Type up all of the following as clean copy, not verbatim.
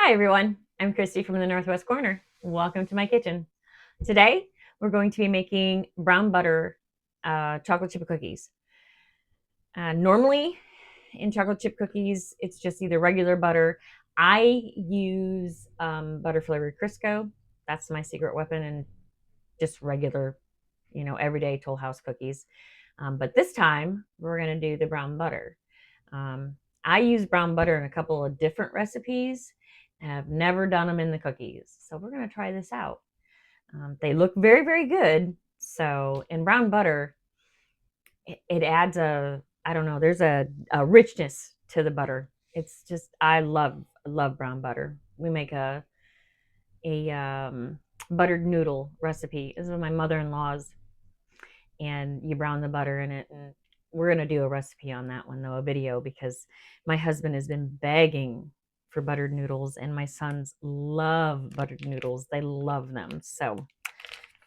Hi everyone, I'm Christy from the Northwest Corner. Welcome to my kitchen. Today we're going to be making brown butter chocolate chip cookies. Normally in chocolate chip cookies, it's just either regular butter. I use butter flavored Crisco. That's my secret weapon, and just regular, everyday Toll House cookies. But this time we're going to do the brown butter. I use brown butter in a couple of different recipes, and I've never done them in the cookies. So we're going to try this out. They look very, very good. So in brown butter, it adds I don't know, there's a richness to the butter. It's just, I love brown butter. We make a buttered noodle recipe. This is my mother-in-law's, and you brown the butter in it. And we're going to do a recipe on that one, though, a video, because my husband has been begging for buttered noodles, and my sons love buttered noodles. They love them. So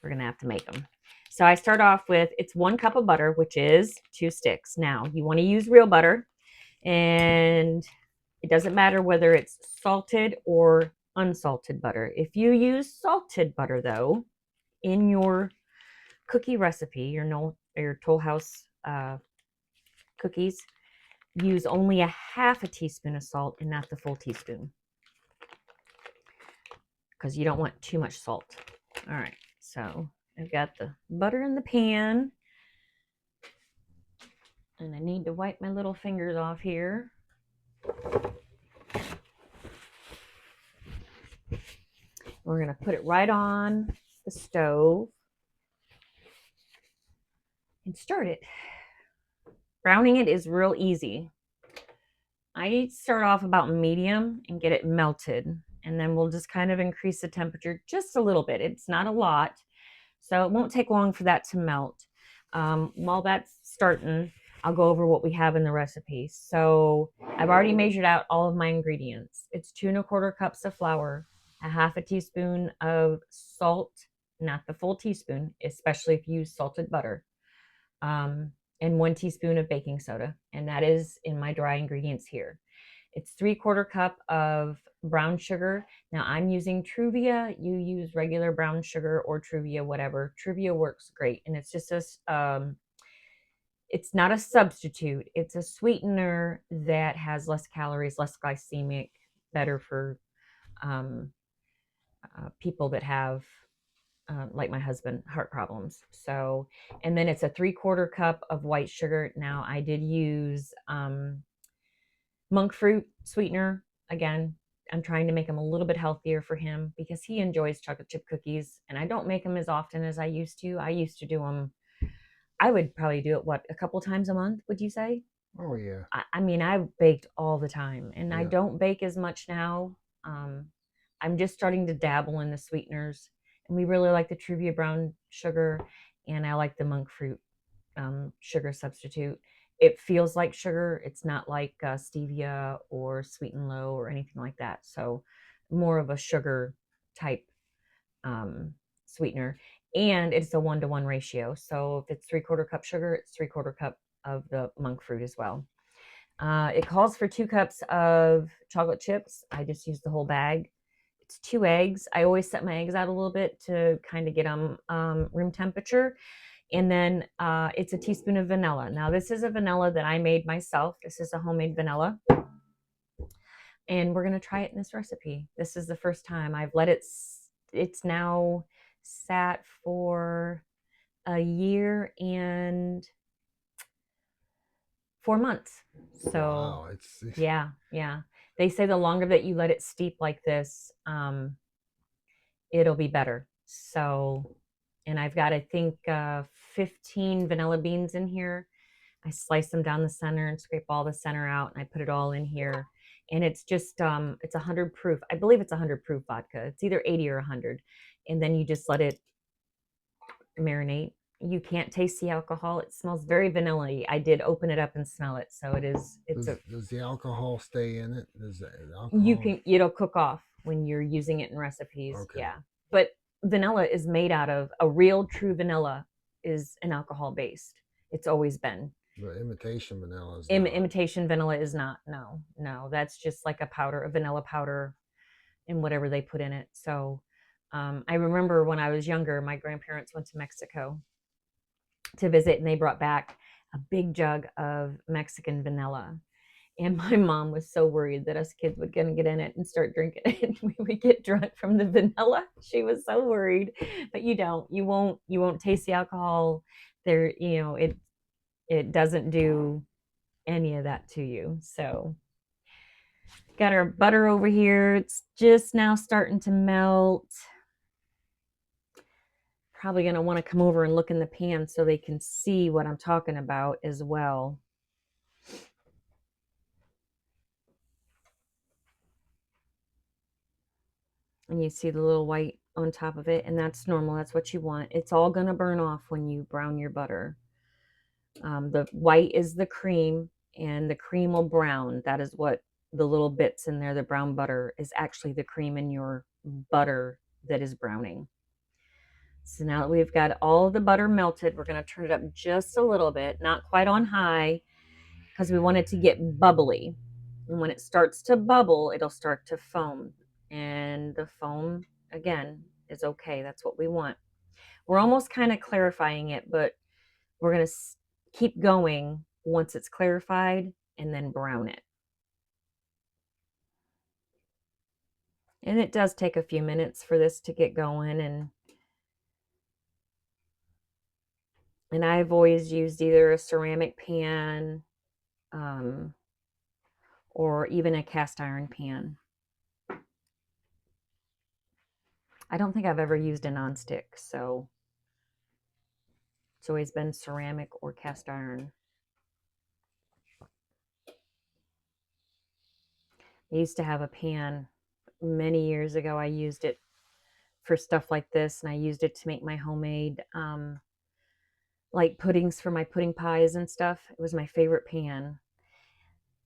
we're going to have to make them. So I start off with, it's 1 cup of butter, which is 2 sticks. Now, you want to use real butter, and it doesn't matter whether it's salted or unsalted butter. If you use salted butter, though, in your cookie recipe, your Toll House cookies, use only a half a teaspoon of salt and not the full teaspoon, because you don't want too much salt. All right, so I've got the butter in the pan, and I need to wipe my little fingers off here. We're going to put it right on the stove and start it. Browning it is real easy. I start off about medium and get it melted, and then we'll just kind of increase the temperature just a little bit. It's not a lot, so it won't take long for that to melt. While that's starting, I'll go over what we have in the recipe. So I've already measured out all of my ingredients. It's 2 1/4 cups of flour, a half a teaspoon of salt, not the full teaspoon, especially if you use salted butter, and 1 teaspoon of baking soda. And that is in my dry ingredients here. It's 3/4 cup of brown sugar. Now I'm using Truvia. You use regular brown sugar or Truvia, whatever. Truvia works great. And it's just it's not a substitute. It's a sweetener that has less calories, less glycemic, better for people that have, like my husband, heart problems. So, and then it's a 3/4 cup of white sugar. Now I did use monk fruit sweetener. Again, I'm trying to make them a little bit healthier for him because he enjoys chocolate chip cookies, and I don't make them as often as I used to. I used to do them, I would probably do it, a couple times a month, would you say? Oh yeah, I mean, I baked all the time, and I yeah. don't bake as much now. Um, I'm just starting to dabble in the sweeteners, and we really like the Truvia brown sugar, and I like the monk fruit sugar substitute. It feels like sugar. It's not like stevia or sweet and low or anything like that. So more of a sugar type um, sweetener. And it's a 1-to-1 ratio. So if it's 3/4 cup sugar, it's 3/4 cup of the monk fruit as well. It calls for 2 cups of chocolate chips. I just use the whole bag. It's 2 eggs. I always set my eggs out a little bit to kind of get them room temperature. And then it's a teaspoon of vanilla. Now, this is a vanilla that I made myself. This is a homemade vanilla. And we're going to try it in this recipe. This is the first time I've let it, it's now sat for a year and 4 months. So, Wow, it's yeah, yeah. They say the longer that you let it steep like this, it'll be better. So, and I've got, I think, 15 vanilla beans in here. I slice them down the center and scrape all the center out, and I put it all in here. And it's just, it's 100 proof. I believe it's 100 proof vodka. It's either 80 or 100. And then you just let it marinate. You can't taste the alcohol. It smells very vanilla-y. I did open it up and smell it. So it's a, does the alcohol stay in it? Does the you alcohol? can, it'll cook off when you're using it in recipes. Okay, Yeah. But vanilla is made out of, a real true vanilla is an alcohol based. It's always been. but imitation vanilla is not. Imitation vanilla is not. No, no, that's just like a powder, a vanilla powder. and whatever they put in it. So I remember when I was younger, my grandparents went to Mexico to visit, and they brought back a big jug of Mexican vanilla. And my mom was so worried that us kids would get in it and start drinking it, and we would get drunk from the vanilla. She was so worried, but you won't taste the alcohol there. It doesn't do any of that to you. So got our butter over here. It's just now starting to melt. Probably going to want to come over and look in the pan so they can see what I'm talking about as well. And you see the little white on top of it, and that's normal. That's what you want. It's all going to burn off when you brown your butter. The white is the cream, and the cream will brown. That is what the little bits in there, the brown butter, is actually the cream in your butter that is browning. So now that we've got all the butter melted, we're going to turn it up just a little bit, not quite on high, because we want it to get bubbly. And when it starts to bubble, it'll start to foam. And the foam, again, is okay. That's what we want. We're almost kind of clarifying it, but we're going to keep going once it's clarified and then brown it. And it does take a few minutes for this to get going, and I've always used either a ceramic pan or even a cast iron pan. I don't think I've ever used a nonstick, so it's always been ceramic or cast iron. I used to have a pan many years ago. I used it for stuff like this, and I used it to make my homemade like puddings for my pudding pies and stuff. It was my favorite pan.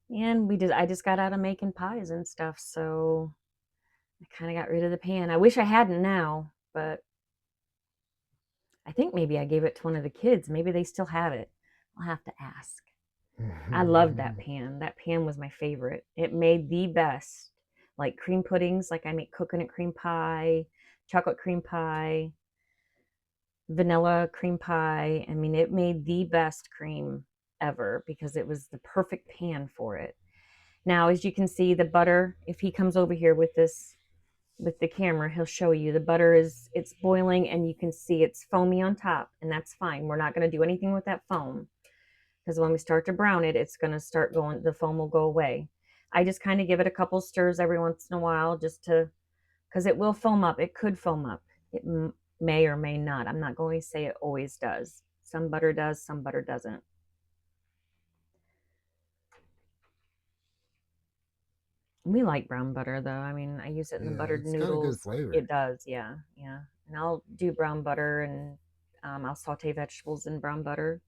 And I just got out of making pies and stuff, so I kind of got rid of the pan. I wish I hadn't now, but I think maybe I gave it to one of the kids. Maybe they still have it. I'll have to ask. I loved that pan. That pan was my favorite. It made the best, like cream puddings, like I make coconut cream pie, chocolate cream pie, vanilla cream pie. I mean, it made the best cream ever because it was the perfect pan for it. Now, as you can see, the butter, if he comes over here with the camera, he'll show you the butter it's boiling, and you can see it's foamy on top, and that's fine. We're not going to do anything with that foam, because when we start to brown it, it's going to start going, the foam will go away. I just kind of give it a couple stirs every once in a while, because it will foam up. It could foam up. It may or may not. I'm not going to say it always does. Some butter does, some butter doesn't. We like brown butter, though. I mean, I use it in the buttered it's noodles. Got a good flavor. It does, yeah. And I'll do brown butter, and I'll saute vegetables in brown butter,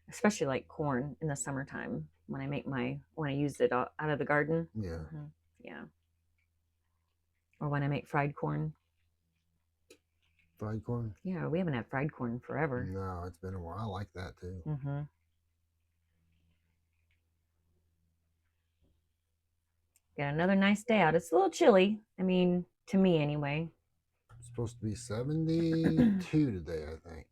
especially like corn in the summertime when I use it out of the garden. Yeah. Yeah. Or when I make fried corn. Fried corn? Yeah, we haven't had fried corn forever. No, it's been a while. I like that too. Got another nice day out. It's a little chilly. I mean, to me anyway. It's supposed to be 72 today, I think.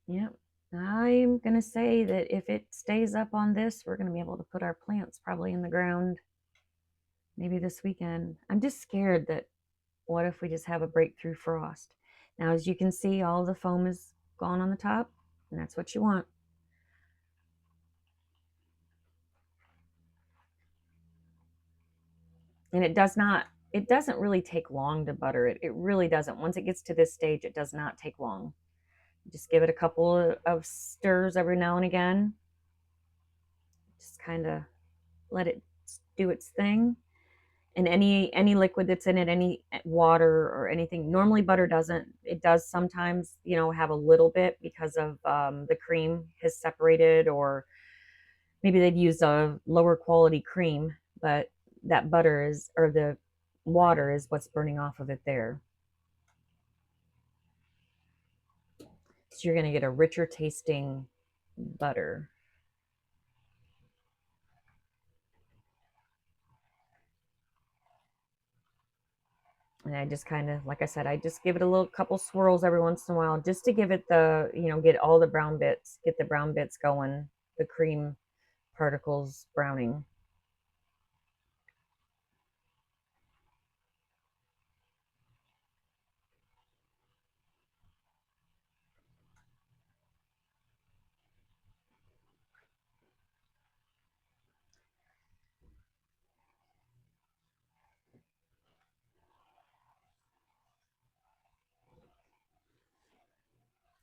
Yep. I'm going to say that if it stays up on this, we're going to be able to put our plants probably in the ground maybe this weekend. I'm just scared that what if we just have a breakthrough frost? Now, as you can see, all the foam is gone on the top, and that's what you want. And it doesn't really take long to butter it. It really doesn't. Once it gets to this stage, it does not take long. Just give it a couple of stirs every now and again. Just kind of let it do its thing. And any liquid that's in it, any water or anything, normally butter doesn't. It does sometimes, have a little bit because of the cream has separated, or maybe they'd use a lower quality cream, but that butter or the water is what's burning off of it there. So you're going to get a richer tasting butter. And I just kind of, like I said, I just give it a little couple swirls every once in a while just to give it the, get all the brown bits, get the brown bits going, the cream particles browning.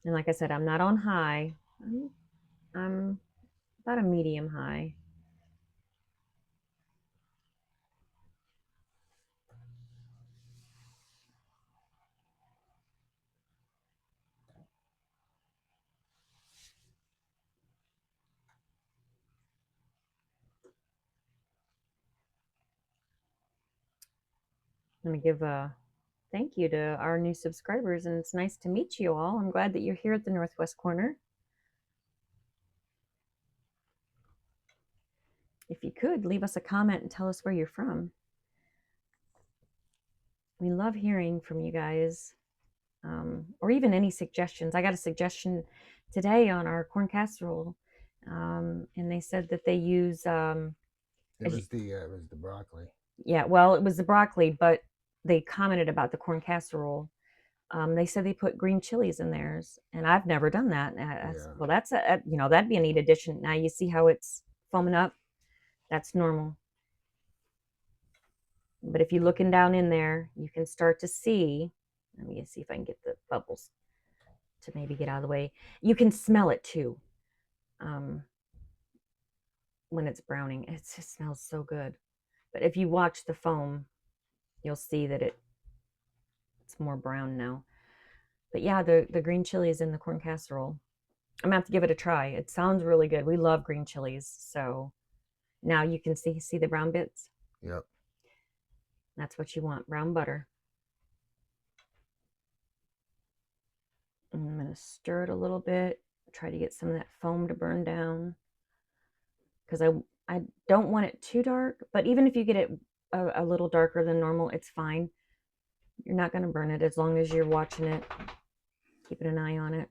And like I said, I'm not on high. I'm about a medium high. Let me give a thank you to our new subscribers, and it's nice to meet you all. I'm glad that you're here at the Northwest Corner. If you could, leave us a comment and tell us where you're from. We love hearing from you guys, or even any suggestions. I got a suggestion today on our corn casserole, and they said that they use It was the broccoli. yeah, well, it was the broccoli, but they commented about the corn casserole. They said they put green chilies in theirs, and I've never done that. Well, that's that'd be a neat addition. Now you see how it's foaming up. That's normal. But if you're looking down in there, you can start to see. Let me see if I can get the bubbles to maybe get out of the way. You can smell it too. When it's browning, it just smells so good. But if you watch the foam, you'll see that it's more brown now. But yeah, the green chilies in the corn casserole, I'm gonna have to give it a try. It sounds really good. We love green chilies. So now you can see the brown bits. Yep. That's what you want, brown butter. And I'm gonna stir it a little bit, try to get some of that foam to burn down, because I don't want it too dark, but even if you get it a little darker than normal, it's fine. You're not going to burn it as long as you're watching it, keeping an eye on it.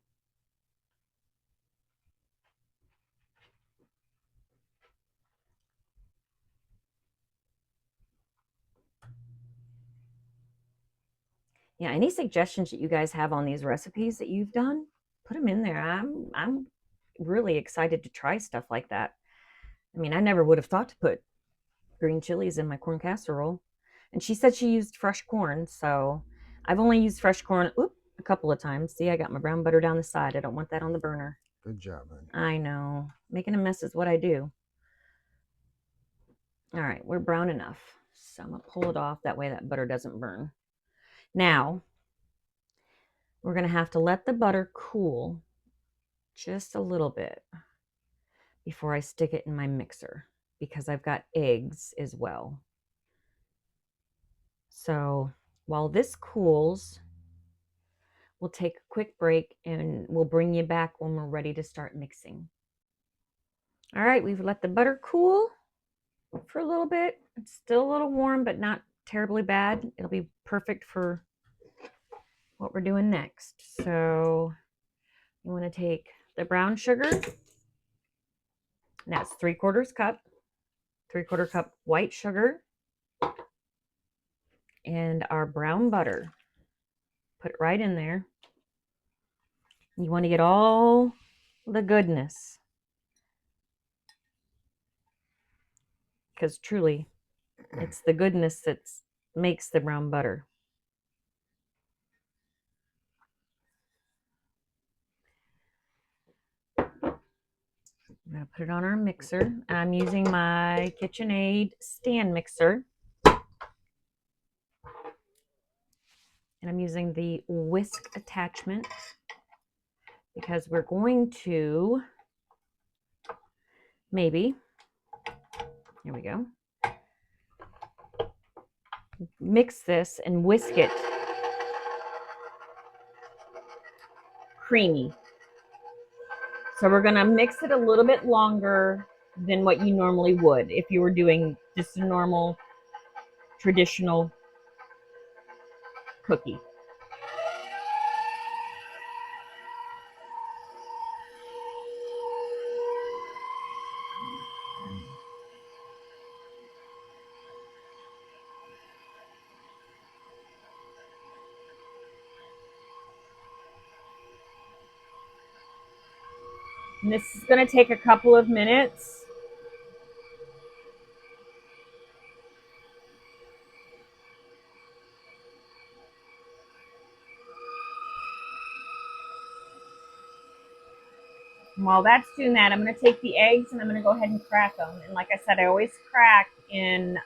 Yeah, any suggestions that you guys have on these recipes that you've done, put them in there. I'm really excited to try stuff like that. I mean, I never would have thought to put green chilies in my corn casserole. And she said she used fresh corn, so I've only used fresh corn a couple of times. See, I got my brown butter down the side. I don't want that on the burner. Good job, honey. I know. Making a mess is what I do. All right, we're brown enough. So I'm going to pull it off. That way that butter doesn't burn. Now, we're going to have to let the butter cool just a little bit before I stick it in my mixer, because I've got eggs as well. So while this cools, we'll take a quick break and we'll bring you back when we're ready to start mixing. All right, we've let the butter cool for a little bit. It's still a little warm, but not terribly bad. It'll be perfect for what we're doing next. So you want to take the brown sugar. That's 3/4 cup, 3/4 cup white sugar, and our brown butter. Put it right in there. You want to get all the goodness, because truly it's the goodness that makes the brown butter. I'm going to put it on our mixer. I'm using my KitchenAid stand mixer. And I'm using the whisk attachment because we're going to maybe, here we go, mix this and whisk it creamy. So we're going to mix it a little bit longer than what you normally would if you were doing just a normal traditional cookie. And this is going to take a couple of minutes. And while that's doing that, I'm going to take the eggs and I'm going to go ahead and crack them. And like I said, I always crack in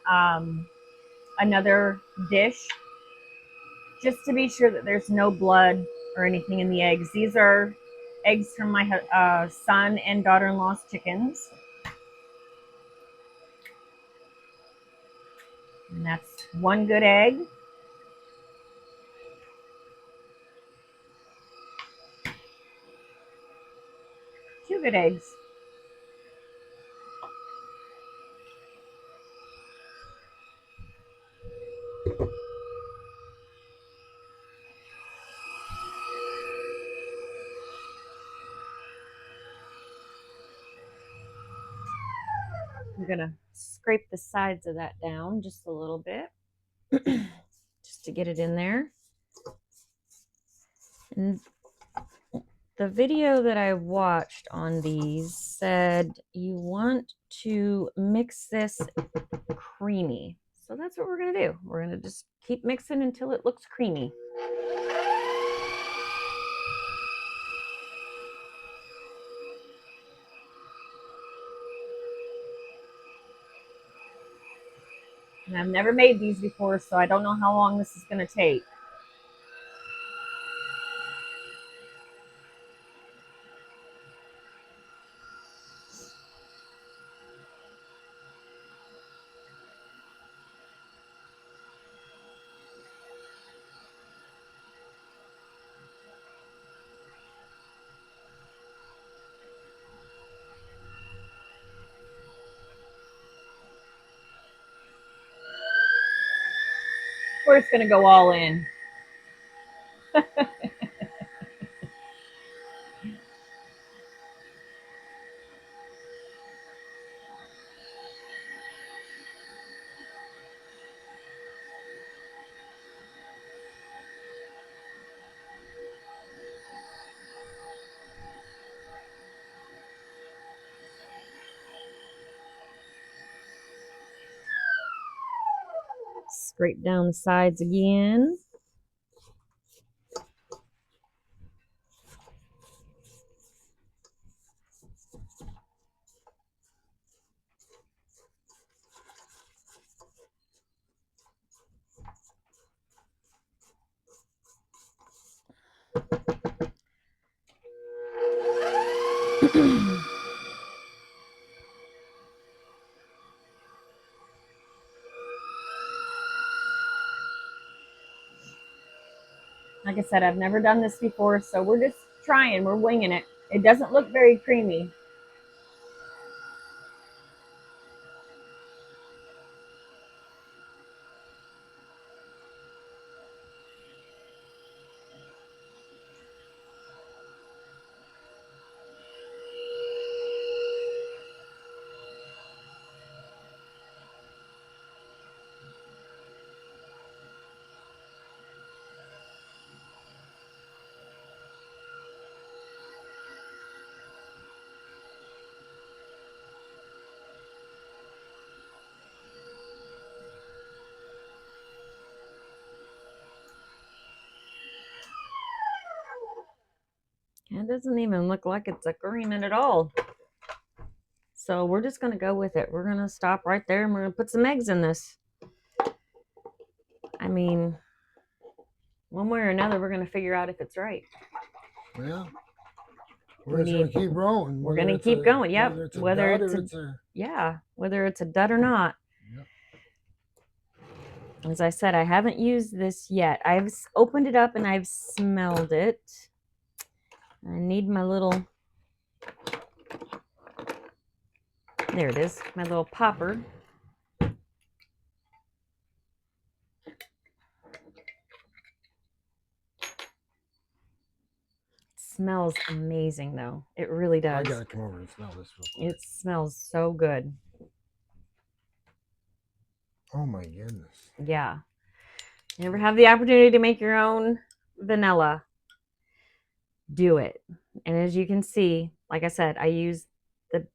another dish just to be sure that there's no blood or anything in the eggs. These are eggs from my son and daughter-in-law's chickens. And that's one good egg. Two good eggs. I'm going to scrape the sides of that down just a little bit just to get it in there. And the video that I watched on these said you want to mix this creamy. So that's what we're going to do. We're going to just keep mixing until it looks creamy. And I've never made these before, so I don't know how long this is going to take. We're just going to go all in. Scrape down the sides again. Like I said, I've never done this before, so we're just trying. We're winging it. It doesn't look very creamy. It doesn't even look like it's agreement at all. So we're just going to go with it. We're going to stop right there and we're going to put some eggs in this. I mean, one way or another, we're going to figure out if it's right. Yeah. We're just going to keep rolling. We're going to keep going. Yep. Whether it's a dud or not. Yep. As I said, I haven't used this yet. I've opened it up and I've smelled it. I need my little, there it is, my little popper. smells amazing though. It really I does. gotta come over and smell this real quick. It smells so good. Oh my goodness. Yeah. You ever have the opportunity to make your own vanilla? Do it. And as you can see, like I said, I use the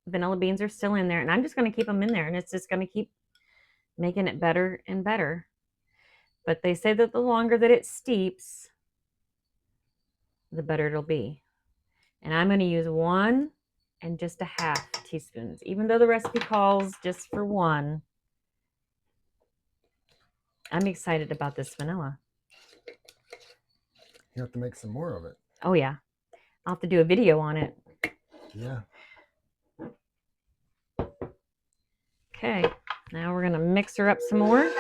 vanilla beans are still in there, and I'm just going to keep them in there, and it's just going to keep making it better and better. But they say that the longer that it steeps, the better it'll be. And I'm going to use 1 and just a half teaspoons, even though the recipe calls just for 1. I'm excited about this vanilla. You have to make some more of it. Oh yeah, I'll have to do a video on it. Yeah. Okay, now we're going to mix her up some more.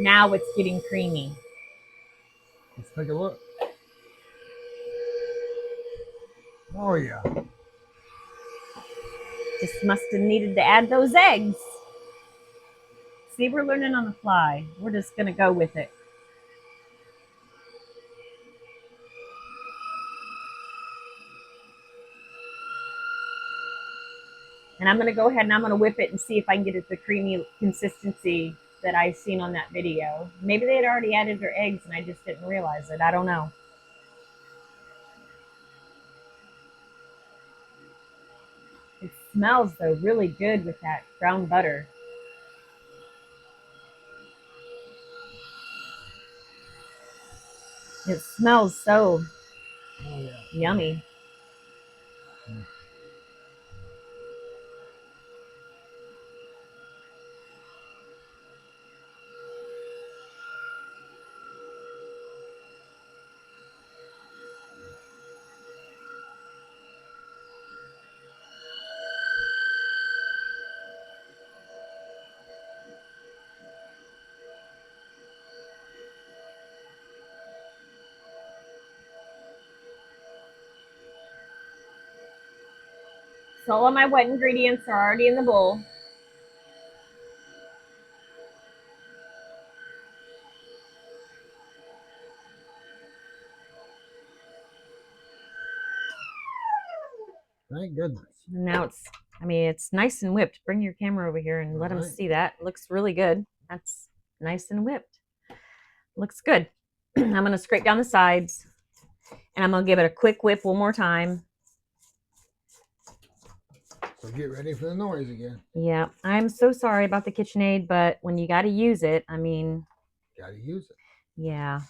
Now it's getting creamy. Let's take a look. Oh yeah. Just must have needed to add those eggs. See, we're learning on the fly. We're just going to go with it. And I'm going to go ahead and I'm going to whip it and see if I can get it the creamy consistency that I seen on that video. Maybe they had already added their eggs and I just didn't realize it. I don't know. It smells, though, really good with that brown butter. It smells so yummy. So all of my wet ingredients are already in the bowl. Thank goodness. Now it's nice and whipped. Bring your camera over here and let them see that. It looks really good. That's nice and whipped. Looks good. I'm going to scrape down the sides and I'm going to give it a quick whip one more time. So get ready for the noise again. Yeah, I'm so sorry about the KitchenAid, but when you got to use it, I mean, Gotta use it. yeah.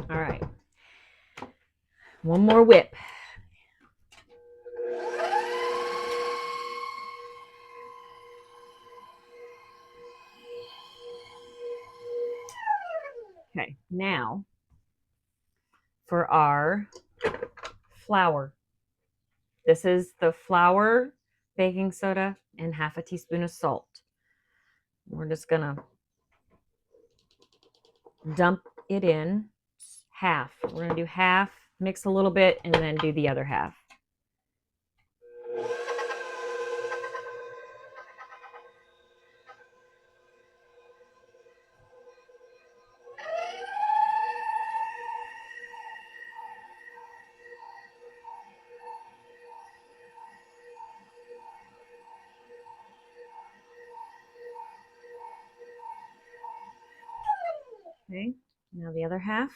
All right. One more whip. Okay, now for our flour. This is the flour, baking soda, and half a teaspoon of salt. We're just gonna dump it in half. We're gonna do half, mix a little bit, and then do the other half. Okay, now the other half.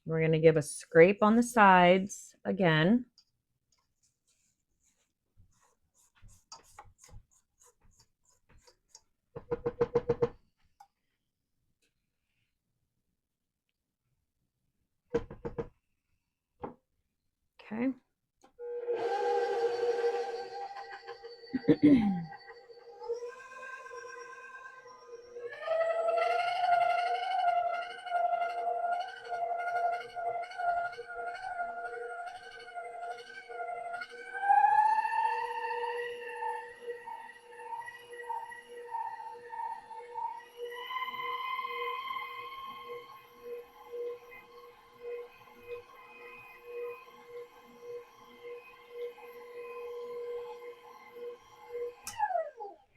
We're going to give a scrape on the sides again. Okay,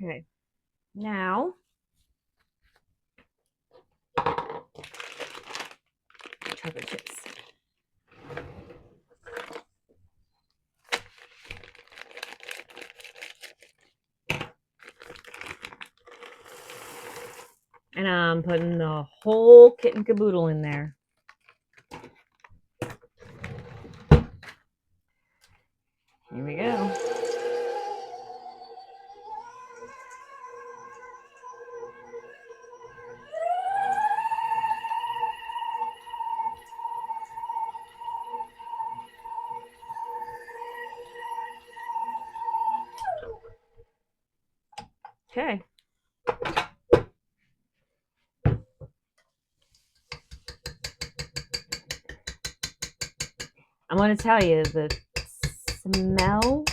Okay, now chocolate chips. And I'm putting the whole kit and caboodle in there. Here we go. Okay. I'm going to tell you, the smell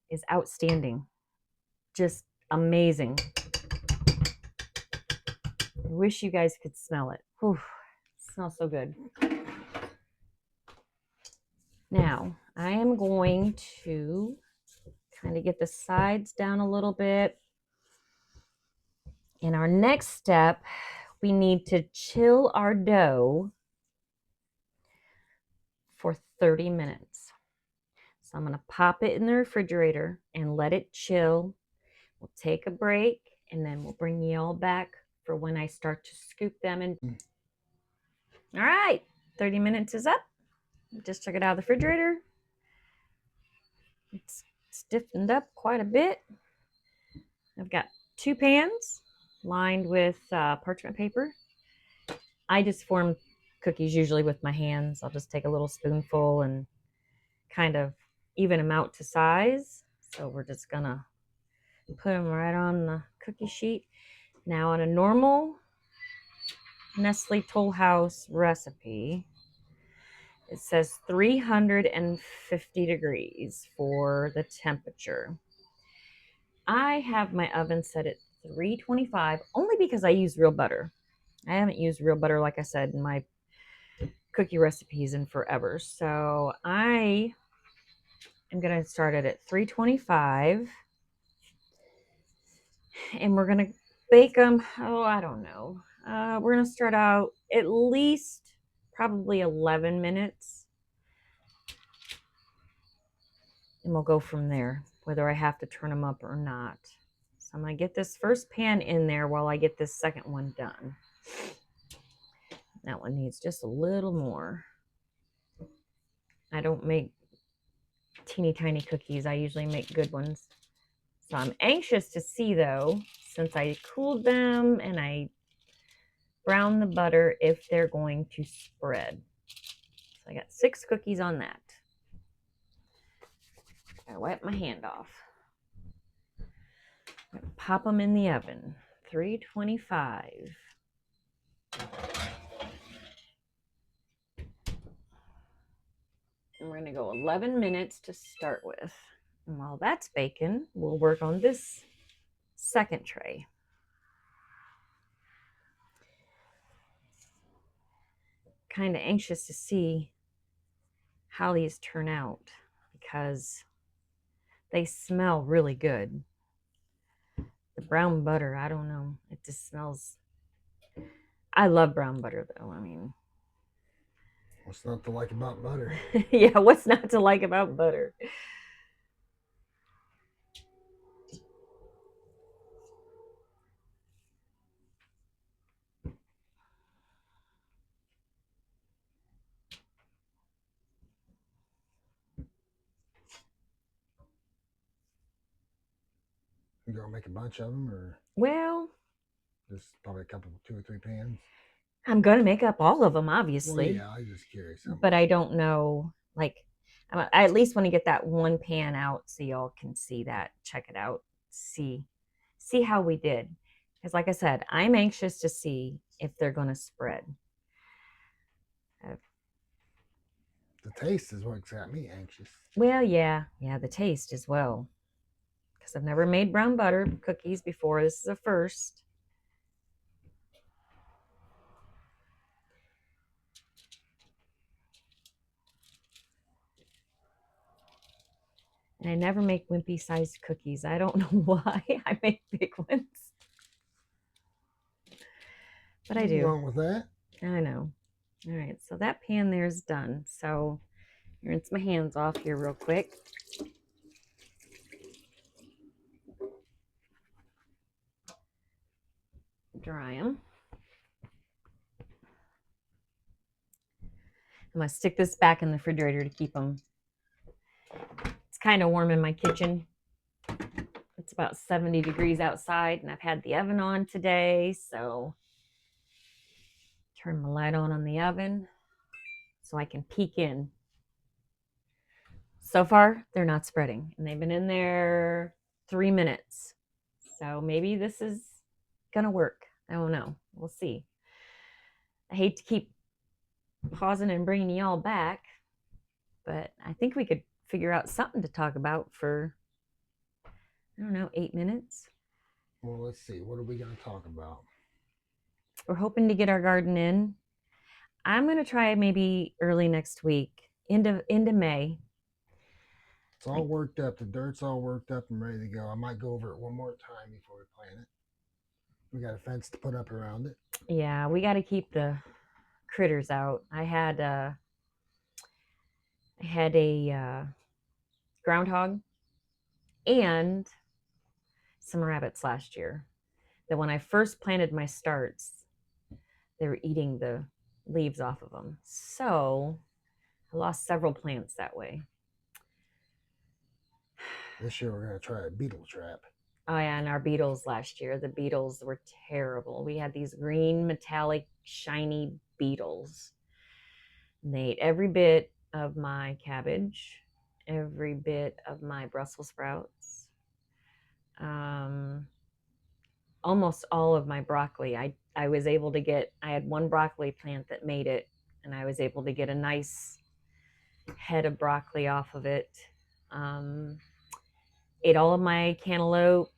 is outstanding. Just amazing. I wish you guys could smell it. Whew, it smells so good. Now, I am going to kind of get the sides down a little bit. In our next step, we need to chill our dough for 30 minutes. So I'm going to pop it in the refrigerator and let it chill. We'll take a break and then we'll bring you all back for when I start to scoop them in. All right, 30 minutes is up. Just took it out of the refrigerator. It's stiffened up quite a bit. I've got 2 pans lined with parchment paper. I just form cookies usually with my hands. I'll just take a little spoonful and kind of even them out to size. So we're just gonna put them right on the cookie sheet. Now on a normal Nestle Toll House recipe, it says 350 degrees for the temperature. I have my oven set at 325 only because I use real butter. I haven't used real butter, like I said, in my cookie recipes in forever. So I am going to start it at 325. And we're going to bake them, I don't know. We're going to start out at least probably 11 minutes. And we'll go from there, whether I have to turn them up or not. So I'm going to get this first pan in there while I get this second one done. That one needs just a little more. I don't make teeny tiny cookies. I usually make good ones. So I'm anxious to see, though, since I cooled them and I browned the butter, if they're going to spread. So I got 6 cookies on that. I wipe my hand off. I'm gonna pop them in the oven. 325. And we're going to go 11 minutes to start with. And while that's baking, we'll work on this second tray. Kind of anxious to see how these turn out because they smell really good. The brown butter, I don't know. It just smells. I love brown butter, though. I mean, what's not to like about butter? Yeah, what's not to like about butter? You gonna make a bunch of them, or Well, just probably a couple, 2 or 3 pans? I'm going to make up all of them, obviously. Well, yeah, I was just curious. But I don't know, like, I at least want to get that one pan out so y'all can see that, check it out, see how we did. Because like I said, I'm anxious to see if they're going to spread. The taste is what's got me anxious. Well, yeah, the taste as well. Because I've never made brown butter cookies before. This is a first. And I never make wimpy sized cookies. I don't know why I make big ones. But I do. Nothing wrong with that. I know. All right, so that pan there is done. So rinse my hands off here real quick. Dry them. I'm going to stick this back in the refrigerator to keep them. It's kind of warm in my kitchen. It's about 70 degrees outside, and I've had the oven on today, so turn my light on the oven so I can peek in. So far, they're not spreading, and they've been in there 3 minutes. So maybe this is gonna work. I don't know. We'll see. I hate to keep pausing and bringing y'all back, but I think we could figure out something to talk about for, I don't know, 8 minutes. Well, let's see. What are we going to talk about? We're hoping to get our garden in. I'm going to try maybe early next week, into May. It's all worked up. The dirt's all worked up and ready to go. I might go over it one more time before we plant it. We got a fence to put up around it. Yeah, we got to keep the critters out. I had a groundhog and some rabbits last year. That when I first planted my starts, they were eating the leaves off of them. So I lost several plants that way. This year we're going to try a beetle trap. Oh yeah, and our beetles last year, the beetles were terrible. We had these green, metallic, shiny beetles. And they ate every bit of my cabbage, every bit of my Brussels sprouts, almost all of my broccoli. I was able to get, I had one broccoli plant that made it, and I was able to get a nice head of broccoli off of it. Ate all of my cantaloupe.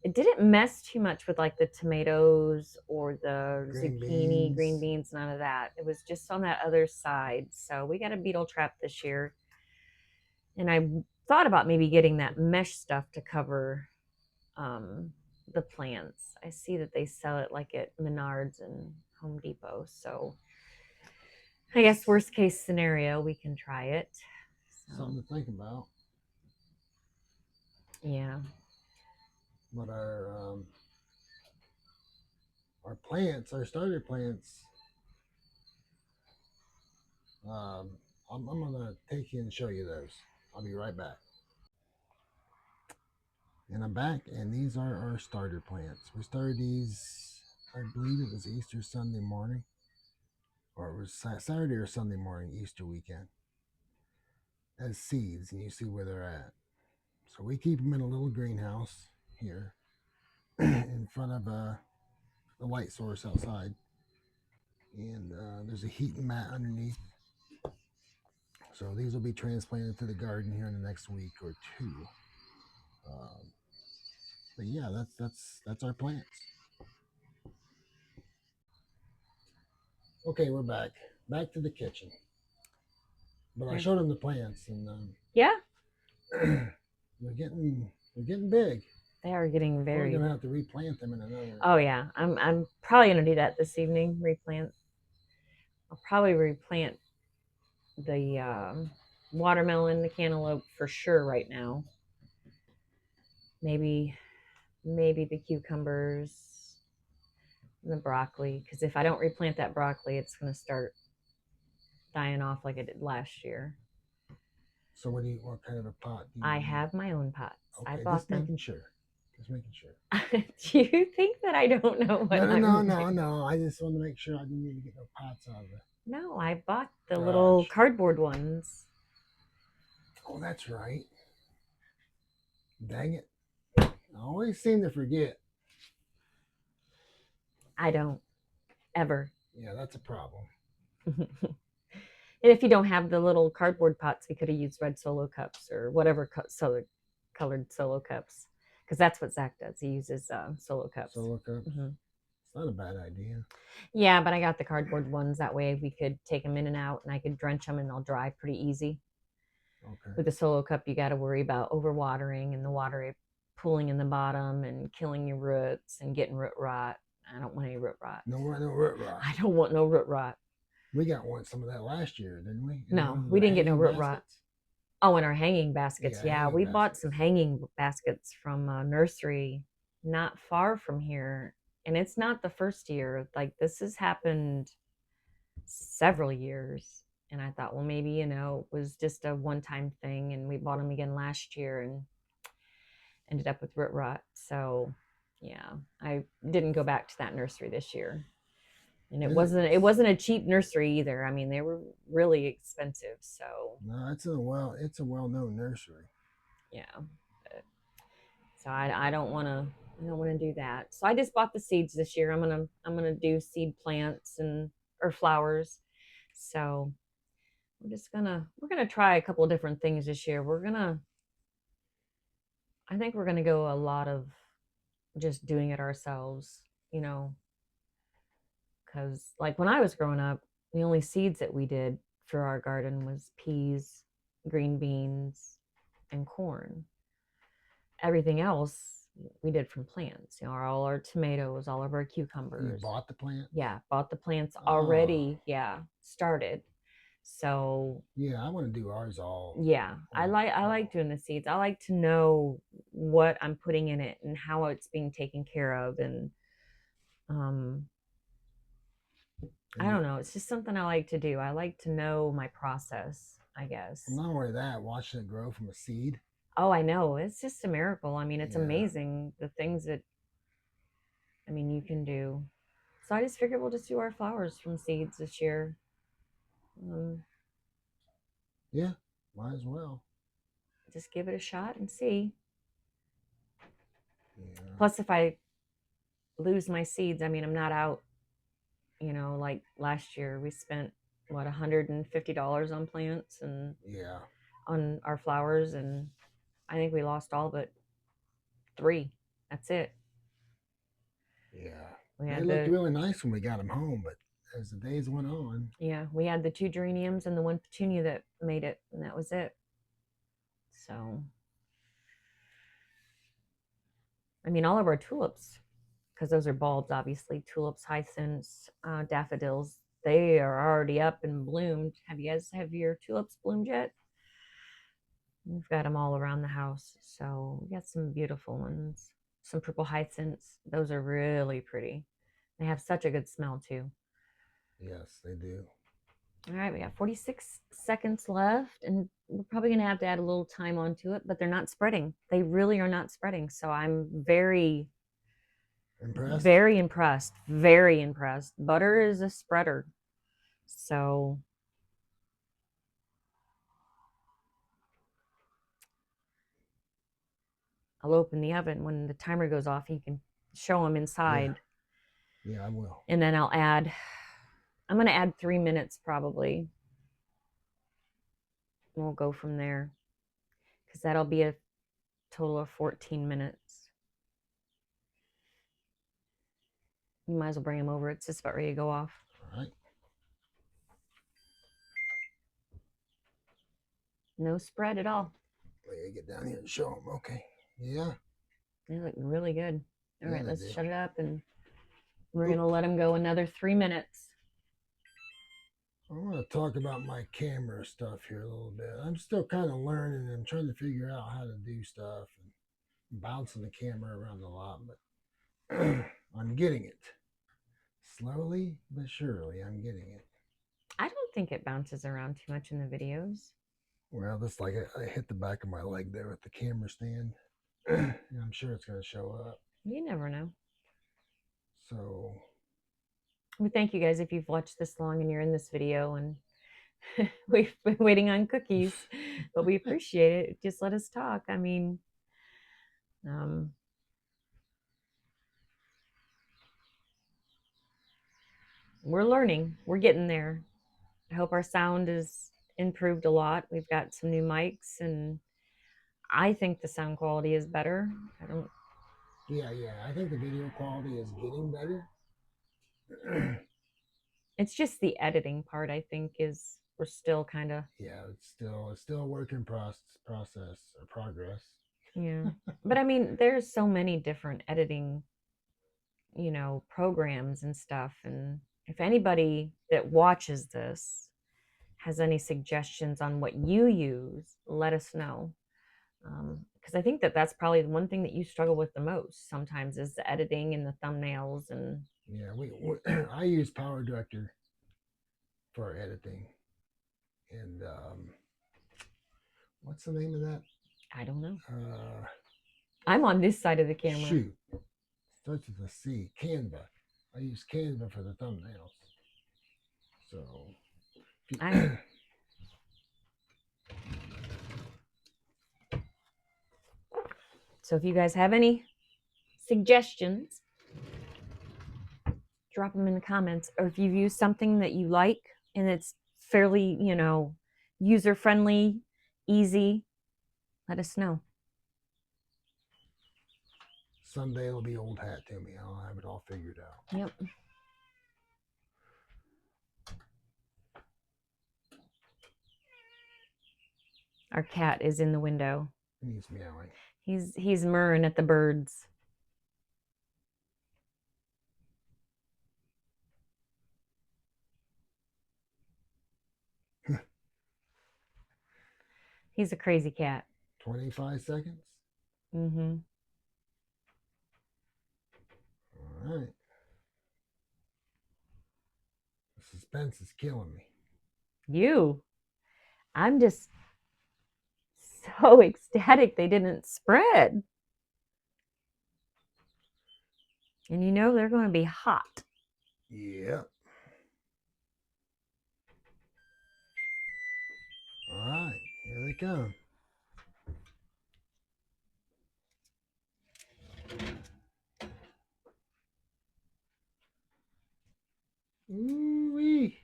It didn't mess too much with like the tomatoes or the zucchini, green beans, none of that. It was just on that other side. So we got a beetle trap this year. And I thought about maybe getting that mesh stuff to cover the plants. I see that they sell it like at Menards and Home Depot. So I guess worst case scenario, we can try it. So, something to think about. Yeah. But our plants, our starter plants, I'm going to take you and show you those. I'll be right back. And I'm back, and these are our starter plants. We started these, I believe it was Easter Sunday morning, or it was Saturday or Sunday morning, Easter weekend, as seeds, and you see where they're at. So we keep them in a little greenhouse here in front of the light source outside. And there's a heating mat underneath. So these will be transplanted to the garden here in the next week or two. But yeah, that's our plants. Okay, we're back to the kitchen. But I showed them the plants, and Yeah, they're getting big. they are getting very. We're gonna have to replant them in another. Oh yeah, I'm probably gonna do that this evening. Replant. I'll probably replant the watermelon, the cantaloupe for sure right now. Maybe the cucumbers, and the broccoli. Because if I don't replant that broccoli, it's gonna start dying off like it did last year. So what kind of a pot? I have my own pots. Okay, I bought just them. making sure. Just making sure. Do you think that I don't know what No, no, I'm no, doing? no, no. I just want to make sure I didn't need to get no pots out of the No, I bought the little garage. cardboard ones. Oh, that's right. Dang it. I always seem to forget. I don't ever. Yeah, that's a problem. And if you don't have the little cardboard pots, we could have used red Solo cups or whatever colored Solo cups, because that's what Zach does. He uses Solo cups. Solo cups. Mm-hmm. It's not a bad idea. Yeah, but I got the cardboard ones. That way we could take them in and out, and I could drench them, and they'll dry pretty easy. Okay. With the Solo cup, you got to worry about overwatering and the water pooling in the bottom and killing your roots and getting root rot. I don't want any root rot. No root rot. I don't want no root rot. We got some of that last year, didn't we? No, we didn't get no root rot. Oh, and our hanging baskets. Yeah, we bought some hanging baskets from a nursery not far from here. And it's not the first year. Like, this has happened several years. And I thought, well, maybe, it was just a one-time thing. And we bought them again last year and ended up with root rot. So, yeah, I didn't go back to that nursery this year. And it wasn't a cheap nursery either. I mean, they were really expensive. So no, it's a well-known nursery. Yeah, so I don't want to do that. So I just bought the seeds this year. I'm gonna do seed plants or flowers. So we're gonna try a couple of different things this year. I think we're gonna go a lot of just doing it ourselves. Because like when I was growing up, the only seeds that we did for our garden was peas, green beans, and corn. Everything else we did from plants. All our tomatoes, all of our cucumbers. You bought the plant? Yeah, bought the plants already. Yeah, started. So yeah, I want to do ours all. Yeah, I like doing the seeds. I like to know what I'm putting in it and how it's being taken care of, and I don't know. It's just something I like to do. I like to know my process, I guess. Not only that, watching it grow from a seed. Oh, I know. It's just a miracle. I mean, it's amazing the things that, you can do. So I just figured we'll just do our flowers from seeds this year. Yeah, might as well. Just give it a shot and see. Yeah. Plus, if I lose my seeds, I'm not out. Like last year, we spent $150 on plants and on our flowers, and I think we lost all but 3. That's it. Yeah, they looked really nice when we got them home, but as the days went on, we had the 2 geraniums and the 1 petunia that made it, and that was it. So all of our tulips, because those are bulbs, obviously, tulips, hyacinths, daffodils, they are already up and bloomed. Have your tulips bloomed yet? We've got them all around the house. So we got some beautiful ones. Some purple hyacinths. Those are really pretty. They have such a good smell too. Yes, they do. All right, we got 46 seconds left, and we're probably going to have to add a little time onto it, but they're not spreading. They really are not spreading. So I'm very impressed. Very impressed. Very impressed. Butter is a spreader. So I'll open the oven when the timer goes off. You can show them inside. Yeah, I will. And then I'm going to add 3 minutes probably. We'll go from there, because that'll be a total of 14 minutes. You might as well bring them over. It's just about ready to go off. All right. No spread at all. Let me get down here and show them. Okay. Yeah. They look really good. All right, let's shut it up, and we're going to let them go another 3 minutes. I want to talk about my camera stuff here a little bit. I'm still kind of learning and trying to figure out how to do stuff and bouncing the camera around a lot, but I'm getting it. Slowly but surely, I'm getting it. I don't think it bounces around too much in the videos. Well, that's like I hit the back of my leg there with the camera stand. I'm sure it's going to show up. You never know. So, We thank you guys if you've watched this long and you're in this video, and we've been waiting on cookies, but we appreciate it. Just let us talk. I mean, um, we're learning. We're getting there. I hope our sound is improved a lot. We've got some new mics, and I think the sound quality is better. I don't. yeah, I think the video quality is getting better. It's just the editing part. I think is we're still kind of. Yeah, it's still a work in process or progress. Yeah, but I mean, there's so many different editing, programs and stuff. And if anybody that watches this has any suggestions on what you use, let us know. Because I think that that's probably the one thing that you struggle with the most sometimes is the editing and the thumbnails. And Yeah, I use Power Director for editing, and what's the name of that? I don't know. Uh, I'm on this side of the camera. Shoot, starts with a C. Canva. I use Canva for the thumbnails. So, So if you guys have any suggestions, drop them in the comments. Or if you've used something that you like and it's fairly, user friendly, easy, let us know. someday it'll be old hat to me. I'll have it all figured out. Yep. Our cat is in the window. He's meowing. He's murring at the birds. He's a crazy cat. 25 seconds? Mm-hmm. All right. The suspense is killing me. I'm just so ecstatic they didn't spread. And they're going to be hot. Yep. All right, here they come. Ooh-wee.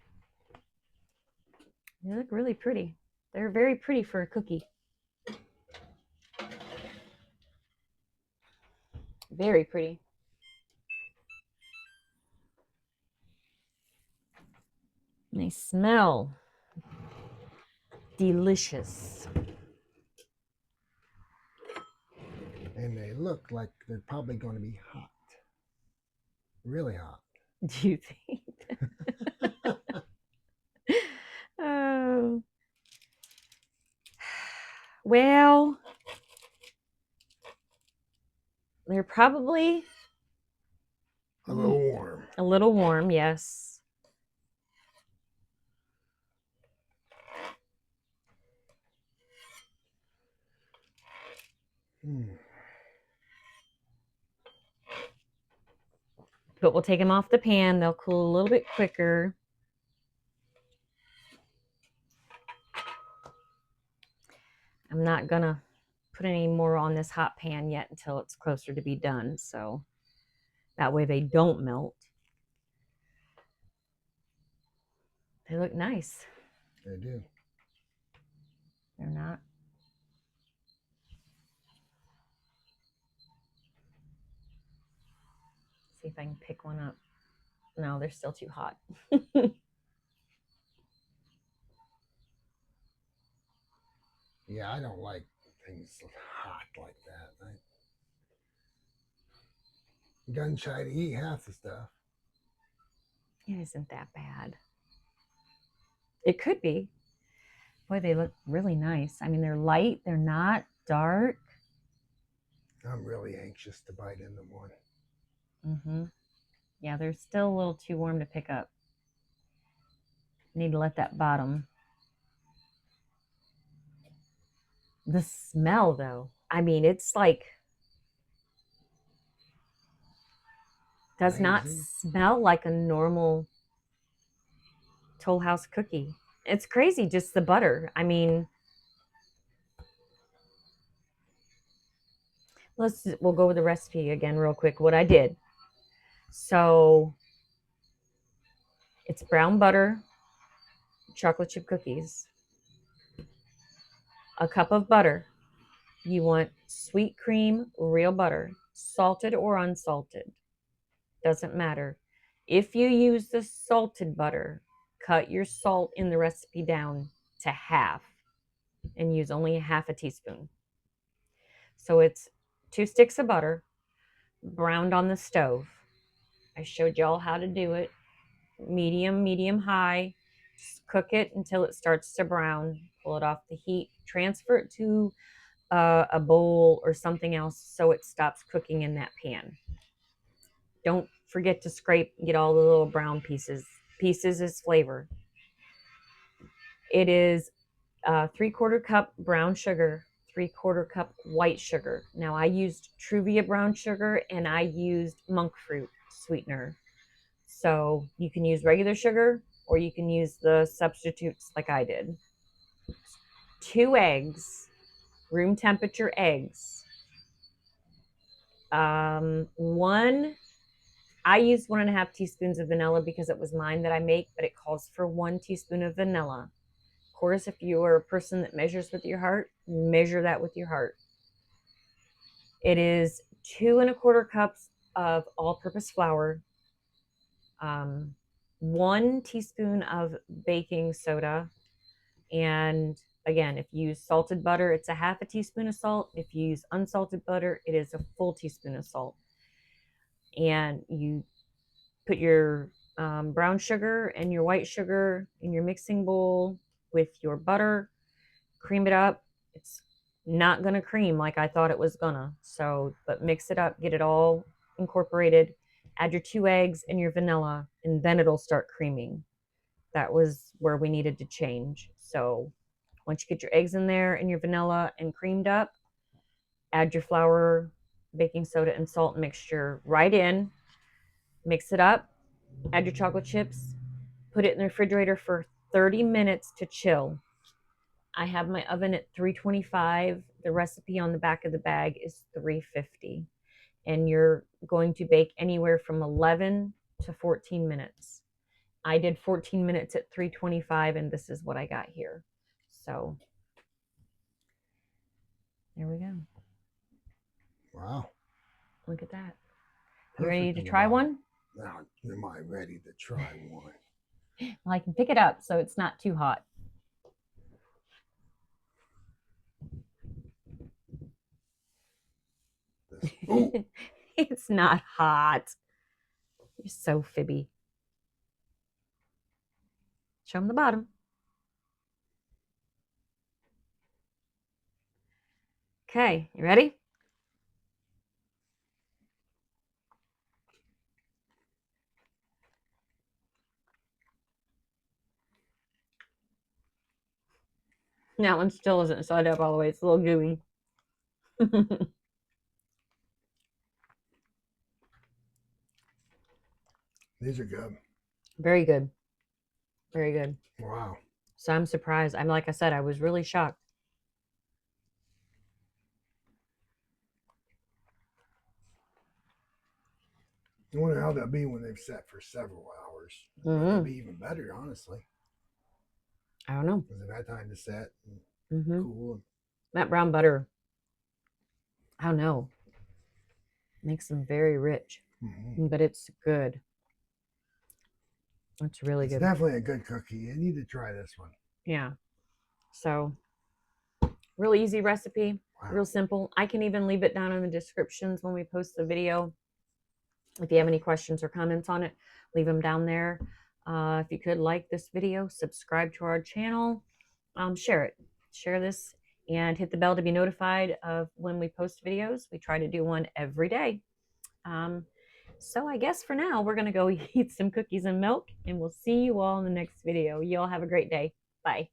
They look really pretty. They're very pretty for a cookie. Very pretty. They smell delicious. And they look like they're probably going to be hot. Really hot. Do you think? Oh. Well, they're probably a little warm. A little warm, yes. But we'll take them off the pan. They'll cool a little bit quicker. I'm not going to put any more on this hot pan yet until it's closer to be done. So that way they don't melt. They look nice. They do. They're not. See if I can pick one up. No, they're still too hot. Yeah, I don't like things hot like that. I'm gun shy to eat half the stuff. It isn't that bad. It could be. Boy, they look really nice. I mean, they're light. They're not dark. I'm really anxious to bite into one. Mm-hmm. Yeah, they're still a little too warm to pick up. Need to let that bottom. The smell, though. I mean, it's like Does not Amazing. smell like a normal Toll House cookie. It's crazy, just the butter. I mean, we'll go with the recipe again real quick. What I did. So it's brown butter, chocolate chip cookies, a cup of butter. You want sweet cream, real butter, salted or unsalted. Doesn't matter. If you use the salted butter, cut your salt in the recipe down to half and use only half a teaspoon. So it's 2 sticks of butter browned on the stove. I showed y'all how to do it. Medium high. Just cook it until it starts to brown. Pull it off the heat. Transfer it to a bowl or something else so it stops cooking in that pan. Don't forget to scrape, get all the little brown pieces. Pieces is flavor. It is 3/4 cup brown sugar, 3/4 cup white sugar. Now I used Truvia brown sugar and I used monk fruit sweetener. So you can use regular sugar or you can use the substitutes like I did. 2 eggs, room temperature eggs. I used 1.5 teaspoons of vanilla because it was mine that I make, but it calls for 1 teaspoon of vanilla. Of course, if you are a person that measures with your heart, measure that with your heart. It is 2 1/4 cups of all-purpose flour, 1 teaspoon of baking soda, and again, if you use salted butter, it's a half a teaspoon of salt. If you use unsalted butter, it is a full teaspoon of salt. And you put your brown sugar and your white sugar in your mixing bowl with your butter, cream it up. It's not going to cream like I thought it was gonna. So, but mix it up, get it all incorporated, add your 2 eggs and your vanilla, and then it'll start creaming. That was where we needed to change. So once you get your eggs in there and your vanilla and creamed up, add your flour, baking soda, and salt mixture right in, mix it up, add your chocolate chips, put it in the refrigerator for 30 minutes to chill. I have my oven at 325. The recipe on the back of the bag is 350. And you're going to bake anywhere from 11 to 14 minutes. I did 14 minutes at 325, and this is what I got here. So there we go. Wow. Look at that. You ready to try one? Now, am I ready to try one? Well, I can pick it up so it's not too hot. It's not hot. You're so fibby. Show them the bottom. Okay, you ready? That one still isn't side up all the way. It's a little gooey. These are good. Very good. Very good. Wow. So I'm surprised. I'm like I said, I was really shocked. I wonder how they'll be when they've sat for several hours. It'll be even better, honestly. I don't know. Because they've had time to set and cool. That brown butter, I don't know, makes them very rich, but it's good. It's really good. It's definitely a good cookie. You need to try this one. Yeah. So, really easy recipe, real simple. I can even leave it down in the descriptions when we post the video. If you have any questions or comments on it, leave them down there. If you could like this video, subscribe to our channel, share it. Share this and hit the bell to be notified of when we post videos. We try to do one every day. So I guess for now, we're going to go eat some cookies and milk, and we'll see you all in the next video. You all have a great day. Bye.